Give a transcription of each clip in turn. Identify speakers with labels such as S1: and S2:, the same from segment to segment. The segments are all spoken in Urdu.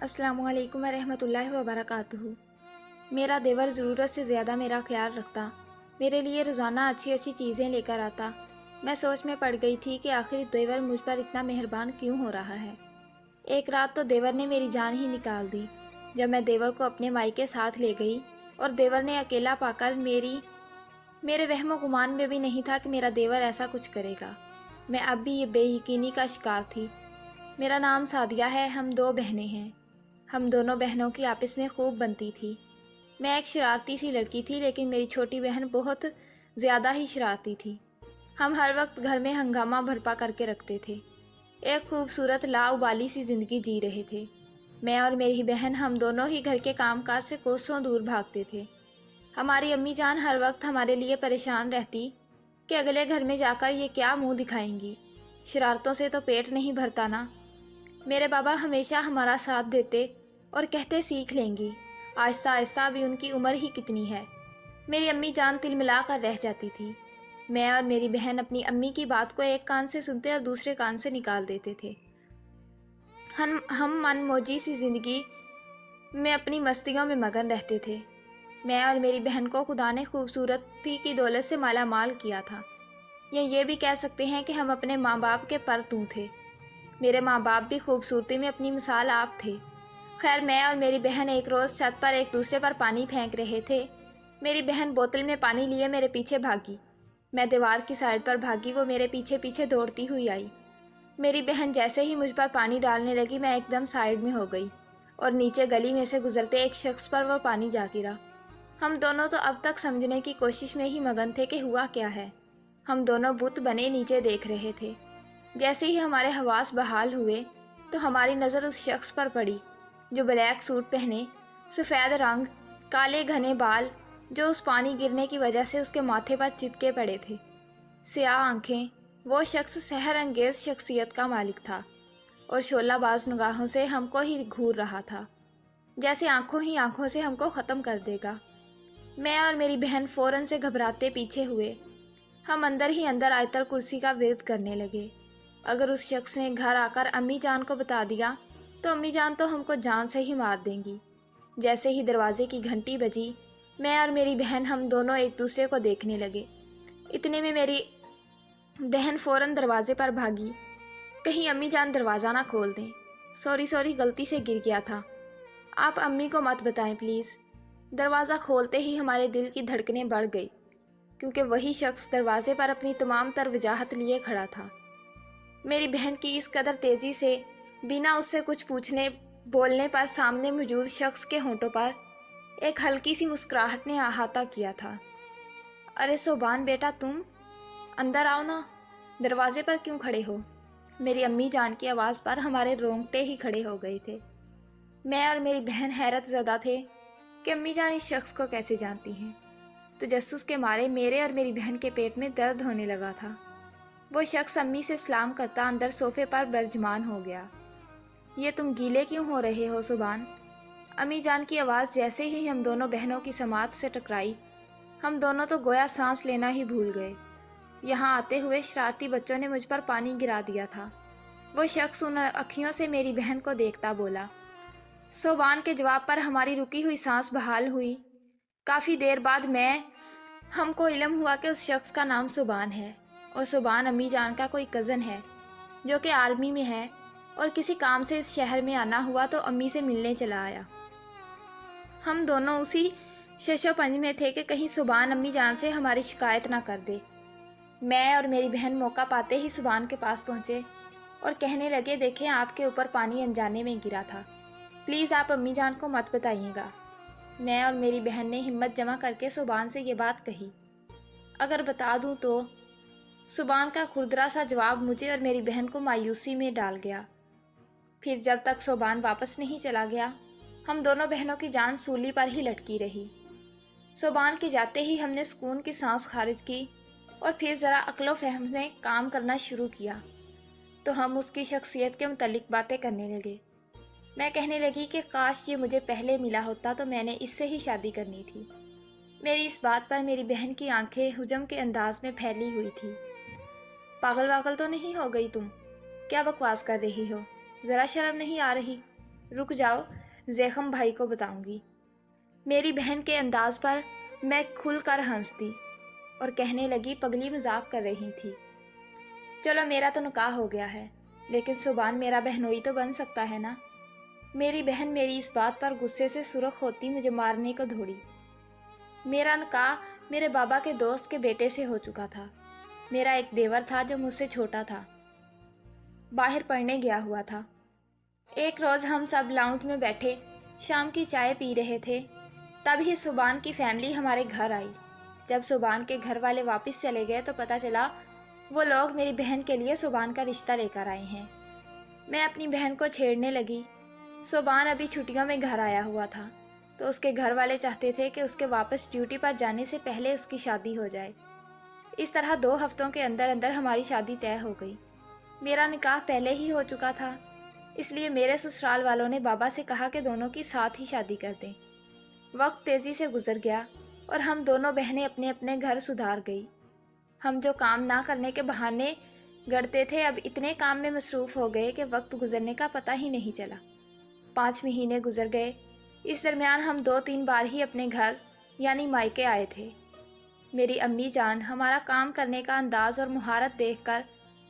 S1: السلام علیکم ورحمۃ اللہ وبرکاتہ۔ میرا دیور ضرورت سے زیادہ میرا خیال رکھتا، میرے لیے روزانہ اچھی اچھی چیزیں لے کر آتا۔ میں سوچ میں پڑ گئی تھی کہ آخر دیور مجھ پر اتنا مہربان کیوں ہو رہا ہے۔ ایک رات تو دیور نے میری جان ہی نکال دی، جب میں دیور کو اپنے مائکے ساتھ لے گئی اور دیور نے اکیلا پا کر میرے وہم و گمان میں بھی نہیں تھا کہ میرا دیور ایسا کچھ کرے گا۔ میں اب بھی یہ بے یقینی کا شکار تھی۔ میرا نام سعدیہ ہے، ہم دو بہنیں ہیں۔ ہم دونوں بہنوں کی آپس میں خوب بنتی تھی۔ میں ایک شرارتی سی لڑکی تھی، لیکن میری چھوٹی بہن بہت زیادہ ہی شرارتی تھی۔ ہم ہر وقت گھر میں ہنگامہ بھرپا کر کے رکھتے تھے، ایک خوبصورت لاابالی سی زندگی جی رہے تھے۔ میں اور میری بہن ہم دونوں ہی گھر کے کام کاج سے کوسوں دور بھاگتے تھے۔ ہماری امی جان ہر وقت ہمارے لیے پریشان رہتی کہ اگلے گھر میں جا کر یہ کیا منہ دکھائیں گی، شرارتوں سے تو پیٹ نہیں بھرتا نا۔ میرے بابا ہمیشہ ہمارا ساتھ دیتے اور کہتے سیکھ لیں گی، آہستہ آہستہ ابھی ان کی عمر ہی کتنی ہے۔ میری امی جان تل ملا کر رہ جاتی تھی۔ میں اور میری بہن اپنی امی کی بات کو ایک کان سے سنتے اور دوسرے کان سے نکال دیتے تھے۔ ہم من موجی سی زندگی میں اپنی مستیوں میں مگن رہتے تھے۔ میں اور میری بہن کو خدا نے خوبصورتی کی دولت سے مالا مال کیا تھا، یا یہ بھی کہہ سکتے ہیں کہ ہم اپنے ماں باپ کے پرتوں تھے۔ میرے ماں باپ بھی خوبصورتی میں اپنی مثال آپ تھے۔ خیر، میں اور میری بہن ایک روز چھت پر ایک دوسرے پر پانی پھینک رہے تھے۔ میری بہن بوتل میں پانی لیے میرے پیچھے بھاگی، میں دیوار کی سائڈ پر بھاگی، وہ میرے پیچھے پیچھے دوڑتی ہوئی آئی۔ میری بہن جیسے ہی مجھ پر پانی ڈالنے لگی، میں ایک دم سائڈ میں ہو گئی اور نیچے گلی میں سے گزرتے ایک شخص پر وہ پانی جا گرا۔ ہم دونوں تو اب تک سمجھنے کی کوشش میں ہی مگن تھے کہ ہوا کیا ہے۔ ہم دونوں بت بنے نیچے دیکھ رہے تھے۔ جیسے ہی ہمارے حواس بحال ہوئے تو ہماری نظر اس شخص پر پڑی جو بلیک سوٹ پہنے، سفید رنگ، کالے گھنے بال، جو اس پانی گرنے کی وجہ سے اس کے ماتھے پر چپکے پڑے تھے، سیاہ آنکھیں۔ وہ شخص سحر انگیز شخصیت کا مالک تھا اور شعلہ باز نگاہوں سے ہم کو ہی گھور رہا تھا، جیسے آنکھوں ہی آنکھوں سے ہم کو ختم کر دے گا۔ میں اور میری بہن فوراً سے گھبراتے پیچھے ہوئے۔ ہم اندر ہی اندر آیت الکرسی کا ورد کرنے لگے۔ اگر اس شخص نے گھر آ کر امی جان کو بتا دیا تو امی جان تو ہم کو جان سے ہی مار دیں گی۔ جیسے ہی دروازے کی گھنٹی بجی، میں اور میری بہن ہم دونوں ایک دوسرے کو دیکھنے لگے۔ اتنے میں میری بہن فوراً دروازے پر بھاگی، کہیں امی جان دروازہ نہ کھول دیں۔ سوری غلطی سے گر گیا تھا، آپ امی کو مت بتائیں پلیز۔ دروازہ کھولتے ہی ہمارے دل کی دھڑکنیں بڑھ گئی، کیونکہ وہی شخص دروازے پر اپنی تمام تر وجاہت لیے کھڑا تھا۔ میری بہن کی اس قدر تیزی سے بنا اس سے کچھ پوچھنے بولنے پر سامنے موجود شخص کے ہونٹوں پر ایک ہلکی سی مسکراہٹ نے احاطہ کیا تھا۔ ارے صوبان بیٹا، تم اندر آؤ نا، دروازے پر کیوں کھڑے ہو؟ میری امی جان کی آواز پر ہمارے رونگٹے ہی کھڑے ہو گئے تھے۔ میں اور میری بہن حیرت زدہ تھے کہ امی جان اس شخص کو کیسے جانتی ہیں۔ تجسس کے مارے میرے اور میری بہن کے پیٹ میں درد ہونے لگا تھا۔ وہ شخص امی سے سلام کرتا اندر صوفے پر برجمان ہو گیا۔ یہ تم گیلے کیوں ہو رہے ہو صبان؟ امی جان کی آواز جیسے ہی ہم دونوں بہنوں کی سماعت سے ٹکرائی، ہم دونوں تو گویا سانس لینا ہی بھول گئے۔ یہاں آتے ہوئے شرارتی بچوں نے مجھ پر پانی گرا دیا تھا۔ وہ شخص ان اکھیوں سے میری بہن کو دیکھتا بولا۔ صوبان کے جواب پر ہماری رکی ہوئی سانس بحال ہوئی۔ کافی دیر بعد ہم کو علم ہوا کہ اس شخص کا نام صوبان ہے، اور صوبان امی جان کا کوئی کزن ہے جو کہ آرمی میں ہے، اور کسی کام سے اس شہر میں آنا ہوا تو امی سے ملنے چلا آیا۔ ہم دونوں اسی شش و پنج میں تھے کہ کہیں صوبان امی جان سے ہماری شکایت نہ کر دے۔ میں اور میری بہن موقع پاتے ہی صوبان کے پاس پہنچے اور کہنے لگے، دیکھیں آپ کے اوپر پانی انجانے میں گرا تھا، پلیز آپ امی جان کو مت بتائیے گا۔ میں اور میری بہن نے ہمت جمع کر کے صوبان سے یہ بات کہی۔ اگر بتا دوں تو؟ صوبان کا کھردرا سا جواب مجھے اور میری بہن کو مایوسی میں ڈال گیا۔ پھر جب تک صوبان واپس نہیں چلا گیا، ہم دونوں بہنوں کی جان سولی پر ہی لٹکی رہی۔ صوبان کے جاتے ہی ہم نے سکون کی سانس خارج کی اور پھر ذرا عقل و فہم نے کام کرنا شروع کیا تو ہم اس کی شخصیت کے متعلق باتیں کرنے لگے۔ میں کہنے لگی کہ کاش یہ مجھے پہلے ملا ہوتا تو میں نے اس سے ہی شادی کرنی تھی۔ میری اس بات پر میری بہن کی آنکھیں ہجوم کے انداز میں پھیلی ہوئی تھی۔ پاگل واگل تو نہیں ہو گئی تم؟ کیا بکواس کر رہی ہو؟ ذرا شرم نہیں آ رہی؟ رک جاؤ، زیخم بھائی کو بتاؤں گی۔ میری بہن کے انداز پر میں کھل کر ہنس دی اور کہنے لگی پگلی مذاق کر رہی تھی۔ چلو میرا تو نکاح ہو گیا ہے، لیکن سبحان میرا بہنوئی تو بن سکتا ہے نا۔ میری بہن میری اس بات پر غصے سے سرخ ہوتی مجھے مارنے کو دوڑی۔ میرا نکاح میرے بابا کے دوست کے بیٹے سے ہو چکا تھا۔ میرا ایک دیور تھا جو مجھ سے چھوٹا تھا، باہر پڑھنے گیا ہوا تھا۔ ایک روز ہم سب لاؤنج میں بیٹھے شام کی چائے پی رہے تھے، تب ہی سبحان کی فیملی ہمارے گھر آئی۔ جب سبحان کے گھر والے واپس چلے گئے تو پتہ چلا وہ لوگ میری بہن کے لیے سبحان کا رشتہ لے کر آئے ہیں۔ میں اپنی بہن کو چھیڑنے لگی۔ سبحان ابھی چھٹیوں میں گھر آیا ہوا تھا، تو اس کے گھر والے چاہتے تھے کہ اس کے واپس ڈیوٹی پر جانے سے پہلے اس کی شادی ہو جائے۔ اس طرح 2 ہفتوں کے اندر اندر ہماری شادی طے ہو گئی۔ میرا نکاح پہلے ہی ہو چکا تھا، اس لیے میرے سسرال والوں نے بابا سے کہا کہ دونوں کی ساتھ ہی شادی کر دیں۔ وقت تیزی سے گزر گیا اور ہم دونوں بہنیں اپنے اپنے گھر سدھار گئی۔ ہم جو کام نہ کرنے کے بہانے گڑتے تھے، اب اتنے کام میں مصروف ہو گئے کہ وقت گزرنے کا پتہ ہی نہیں چلا۔ 5 مہینے گزر گئے۔ اس درمیان ہم 2-3 بار ہی اپنے گھر یعنی مائکے آئے تھے۔ میری امی جان ہمارا کام کرنے کا انداز اور مہارت دیکھ کر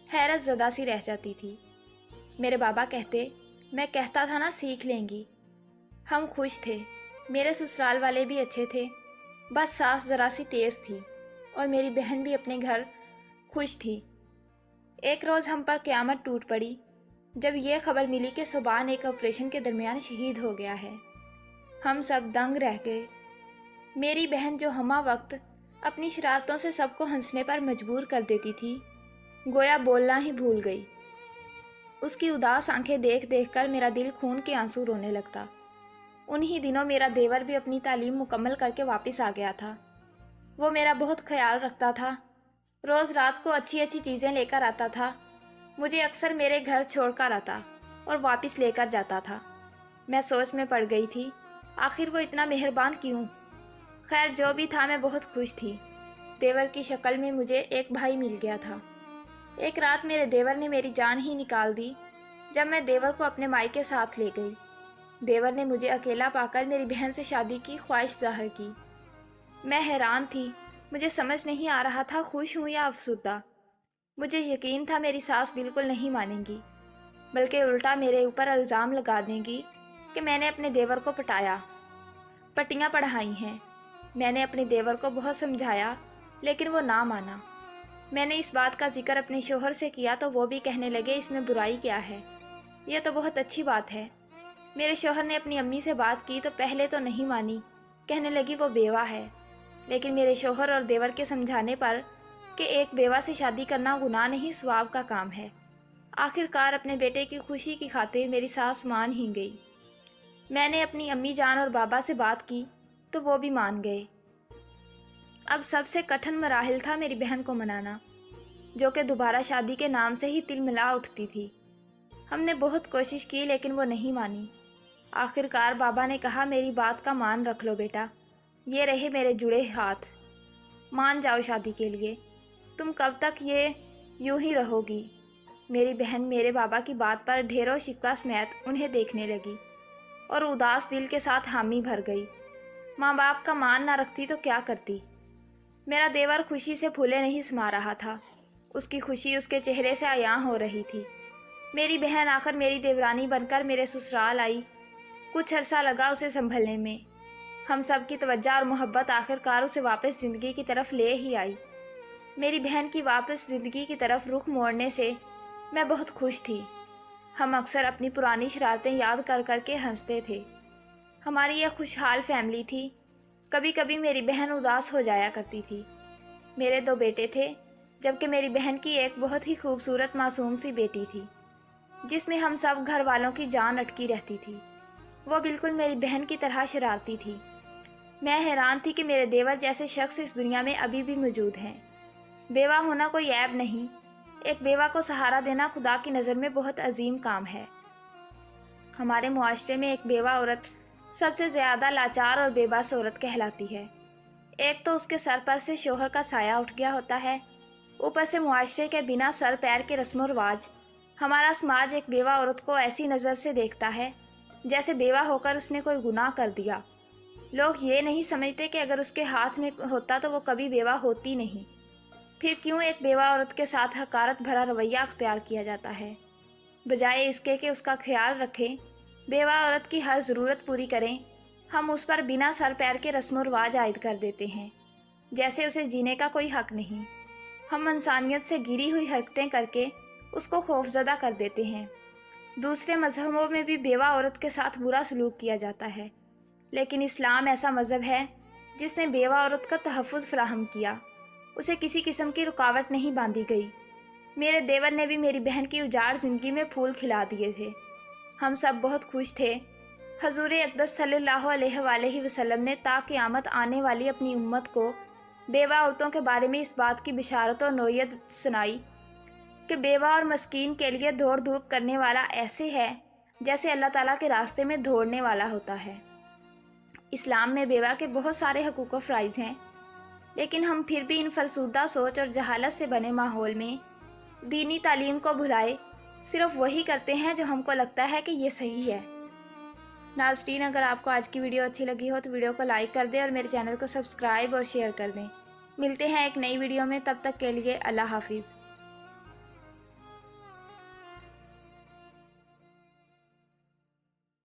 S1: حیرت زدہ سی رہ جاتی تھی۔ میرے بابا کہتے، میں کہتا تھا نا سیکھ لیں گی۔ ہم خوش تھے۔ میرے سسرال والے بھی اچھے تھے، بس ساس ذرا سی تیز تھی، اور میری بہن بھی اپنے گھر خوش تھی۔ ایک روز ہم پر قیامت ٹوٹ پڑی جب یہ خبر ملی کہ سبحان ایک آپریشن کے درمیان شہید ہو گیا ہے۔ ہم سب دنگ رہ گئے۔ میری بہن جو ہمہ وقت اپنی شرارتوں سے سب کو ہنسنے پر مجبور کر دیتی تھی، گویا بولنا ہی بھول گئی۔ اس کی اداس آنکھیں دیکھ دیکھ کر میرا دل خون کے آنسو رونے لگتا۔ انہی دنوں میرا دیور بھی اپنی تعلیم مکمل کر کے واپس آ گیا تھا۔ وہ میرا بہت خیال رکھتا تھا، روز رات کو اچھی اچھی چیزیں لے کر آتا تھا، مجھے اکثر میرے گھر چھوڑ کر آتا اور واپس لے کر جاتا تھا۔ میں سوچ میں پڑ گئی تھی، آخر وہ اتنا مہربان کیوں؟ خیر جو بھی تھا، میں بہت خوش تھی۔ دیور کی شکل میں مجھے ایک بھائی مل گیا تھا۔ ایک رات میرے دیور نے میری جان ہی نکال دی جب میں دیور کو اپنے مائکے ساتھ لے گئی۔ دیور نے مجھے اکیلا پا کر میری بہن سے شادی کی خواہش ظاہر کی۔ میں حیران تھی، مجھے سمجھ نہیں آ رہا تھا خوش ہوں یا افسردہ۔ مجھے یقین تھا میری ساس بالکل نہیں مانیں گی، بلکہ الٹا میرے اوپر الزام لگا دیں گی کہ میں نے اپنے دیور کو پٹایا، پٹیاں پڑھائی ہیں۔ میں نے اپنے دیور کو بہت سمجھایا، لیکن وہ نہ مانا۔ میں نے اس بات کا ذکر اپنے شوہر سے کیا تو وہ بھی کہنے لگے اس میں برائی کیا ہے، یہ تو بہت اچھی بات ہے۔ میرے شوہر نے اپنی امی سے بات کی تو پہلے تو نہیں مانی، کہنے لگی وہ بیوہ ہے۔ لیکن میرے شوہر اور دیور کے سمجھانے پر کہ ایک بیوہ سے شادی کرنا گناہ نہیں ثواب کا کام ہے، آخر کار اپنے بیٹے کی خوشی کی خاطر میری ساس مان ہی گئی۔ میں نے اپنی امی جان اور بابا سے بات کی تو وہ بھی مان گئے۔ اب سب سے کٹھن مراحل تھا میری بہن کو منانا، جو کہ دوبارہ شادی کے نام سے ہی تل ملا اٹھتی تھی۔ ہم نے بہت کوشش کی لیکن وہ نہیں مانی۔ آخر کار بابا نے کہا میری بات کا مان رکھ لو بیٹا، یہ رہے میرے جڑے ہاتھ، مان جاؤ شادی کے لیے، تم کب تک یہ یوں ہی رہو گی؟ میری بہن میرے بابا کی بات پر ڈھیروں شکوہ سمیت انہیں دیکھنے لگی اور اداس دل کے ساتھ حامی بھر گئی۔ ماں باپ کا مان نہ رکھتی تو کیا کرتی؟ میرا دیور خوشی سے پھولے نہیں سما رہا تھا، اس کی خوشی اس کے چہرے سے عیاں ہو رہی تھی۔ میری بہن آخر میری دیورانی بن کر میرے سسرال آئی۔ کچھ عرصہ لگا اسے سنبھلنے میں۔ ہم سب کی توجہ اور محبت آخر کار اسے واپس زندگی کی طرف لے ہی آئی۔ میری بہن کی واپس زندگی کی طرف رخ موڑنے سے میں بہت خوش تھی۔ ہم اکثر اپنی پرانی شرارتیں یاد کر کر کے ہنستے تھے۔ ہماری یہ خوشحال فیملی تھی۔ کبھی کبھی میری بہن اداس ہو جایا کرتی تھی۔ میرے 2 بیٹے تھے، جبکہ میری بہن کی ایک بہت ہی خوبصورت معصوم سی بیٹی تھی، جس میں ہم سب گھر والوں کی جان اٹکی رہتی تھی۔ وہ بالکل میری بہن کی طرح شرارتی تھی۔ میں حیران تھی کہ میرے دیور جیسے شخص اس دنیا میں ابھی بھی موجود ہیں۔ بیوہ ہونا کوئی عیب نہیں، ایک بیوہ کو سہارا دینا خدا کی نظر میں بہت عظیم کام ہے۔ ہمارے معاشرے میں ایک بیوہ عورت سب سے زیادہ لاچار اور بے بس عورت کہلاتی ہے۔ ایک تو اس کے سر پر سے شوہر کا سایہ اٹھ گیا ہوتا ہے، اوپر سے معاشرے کے بنا سر پیر کے رسم و رواج۔ ہمارا سماج ایک بیوہ عورت کو ایسی نظر سے دیکھتا ہے جیسے بیوہ ہو کر اس نے کوئی گناہ کر دیا۔ لوگ یہ نہیں سمجھتے کہ اگر اس کے ہاتھ میں ہوتا تو وہ کبھی بیوہ ہوتی نہیں۔ پھر کیوں ایک بیوہ عورت کے ساتھ حقارت بھرا رویہ اختیار کیا جاتا ہے؟ بجائے اس کے کہ اس کا خیال رکھیں، بیوہ عورت کی ہر ضرورت پوری کریں، ہم اس پر بنا سر پیر کے رسم و رواج عائد کر دیتے ہیں، جیسے اسے جینے کا کوئی حق نہیں۔ ہم انسانیت سے گری ہوئی حرکتیں کر کے اس کو خوفزدہ کر دیتے ہیں۔ دوسرے مذہبوں میں بھی بیوہ عورت کے ساتھ برا سلوک کیا جاتا ہے، لیکن اسلام ایسا مذہب ہے جس نے بیوہ عورت کا تحفظ فراہم کیا، اسے کسی قسم کی رکاوٹ نہیں باندھی گئی۔ میرے دیور نے بھی میری بہن کی اجاڑ زندگی میں پھول کھلا دیے تھے۔ ہم سب بہت خوش تھے۔ حضور اقدس صلی اللہ علیہ وآلہ وسلم نے تا قیامت آنے والی اپنی امت کو بیوہ عورتوں کے بارے میں اس بات کی بشارت اور نوعیت سنائی کہ بیوہ اور مسکین کے لیے دوڑ دھوپ کرنے والا ایسے ہے جیسے اللہ تعالیٰ کے راستے میں دوڑنے والا ہوتا ہے۔ اسلام میں بیوہ کے بہت سارے حقوق و فرائض ہیں، لیکن ہم پھر بھی ان فرسودہ سوچ اور جہالت سے بنے ماحول میں دینی تعلیم کو بھلائے صرف وہی کرتے ہیں جو ہم کو لگتا ہے کہ یہ صحیح ہے۔ ناظرین، اگر آپ کو آج کی ویڈیو اچھی لگی ہو تو ویڈیو کو لائک کر دیں اور میرے چینل کو سبسکرائب اور شیئر کر دیں۔ ملتے ہیں ایک نئی ویڈیو میں، تب تک کے لیے اللہ حافظ۔